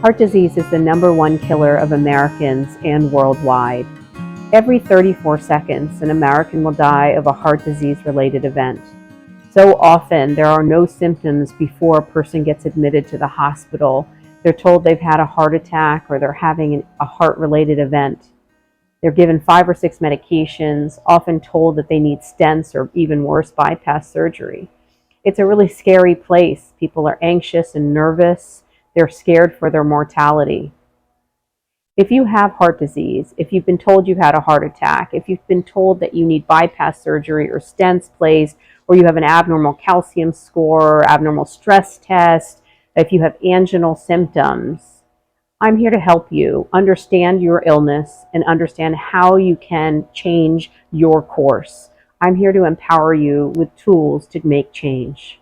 Heart disease is the #1 killer of Americans and worldwide. Every 34 seconds, an American will die of a heart disease-related event. So often, there are no symptoms before a person gets admitted to the hospital. They're told they've had a heart attack or they're having a heart-related event. They're given 5 or 6 medications, often told that they need stents or even worse, bypass surgery. It's a really scary place. People are anxious and nervous. They're scared for their mortality. If you have heart disease, if you've been told you've had a heart attack, if you've been told that you need bypass surgery or stents placed, or you have an abnormal calcium score, or abnormal stress test, if you have anginal symptoms, I'm here to help you understand your illness and understand how you can change your course. I'm here to empower you with tools to make change.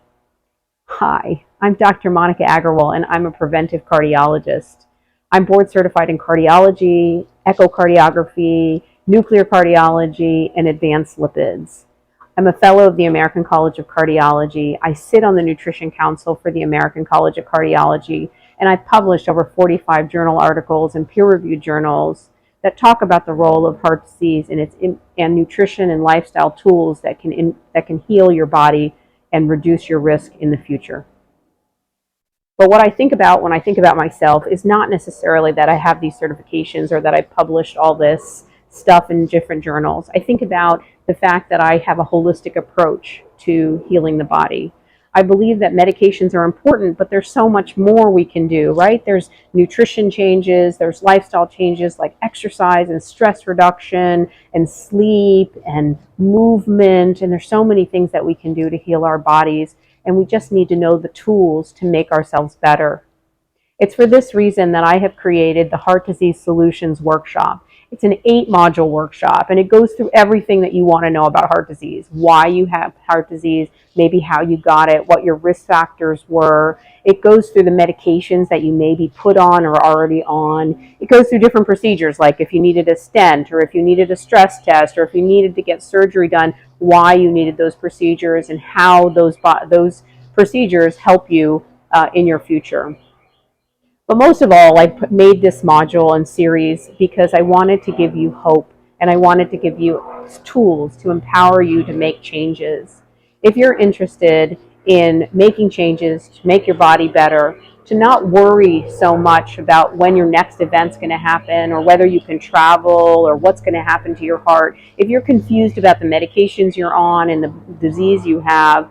Hi, I'm Dr. Monica Agarwal, and I'm a preventive cardiologist. I'm board certified in cardiology, echocardiography, nuclear cardiology, and advanced lipids. I'm a fellow of the American College of Cardiology. I sit on the Nutrition Council for the American College of Cardiology, and I've published over 45 journal articles and peer-reviewed journals that talk about the role of heart disease and nutrition and lifestyle tools that can heal your body and reduce your risk in the future. But what I think about when I think about myself is not necessarily that I have these certifications or that I published all this stuff in different journals. I think about the fact that I have a holistic approach to healing the body. I believe that medications are important, but there's so much more we can do, right? There's nutrition changes, there's lifestyle changes like exercise and stress reduction and sleep and movement, and there's so many things that we can do to heal our bodies, and we just need to know the tools to make ourselves better. It's for this reason that I have created the Heart Disease Solutions Workshop. It's an 8-module workshop, and it goes through everything that you want to know about heart disease, why you have heart disease, maybe how you got it, what your risk factors were. It goes through the medications that you may be put on or already on. It goes through different procedures, like if you needed a stent, or if you needed a stress test, or if you needed to get surgery done, why you needed those procedures, and how those procedures help you in your future. But most of all, I made this module and series because I wanted to give you hope, and I wanted to give you tools to empower you to make changes. If you're interested in making changes to make your body better, to not worry so much about when your next event's going to happen or whether you can travel or what's going to happen to your heart, if you're confused about the medications you're on and the disease you have,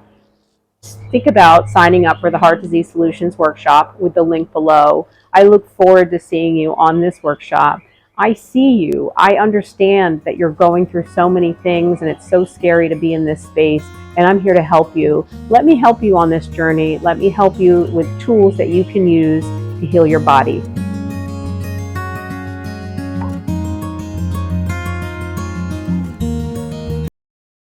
think about signing up for the Heart Disease Solutions Workshop with the link below. I look forward to seeing you on this workshop. I see you. I understand that you're going through so many things and it's so scary to be in this space, and I'm here to help you. Let me help you on this journey. Let me help you with tools that you can use to heal your body.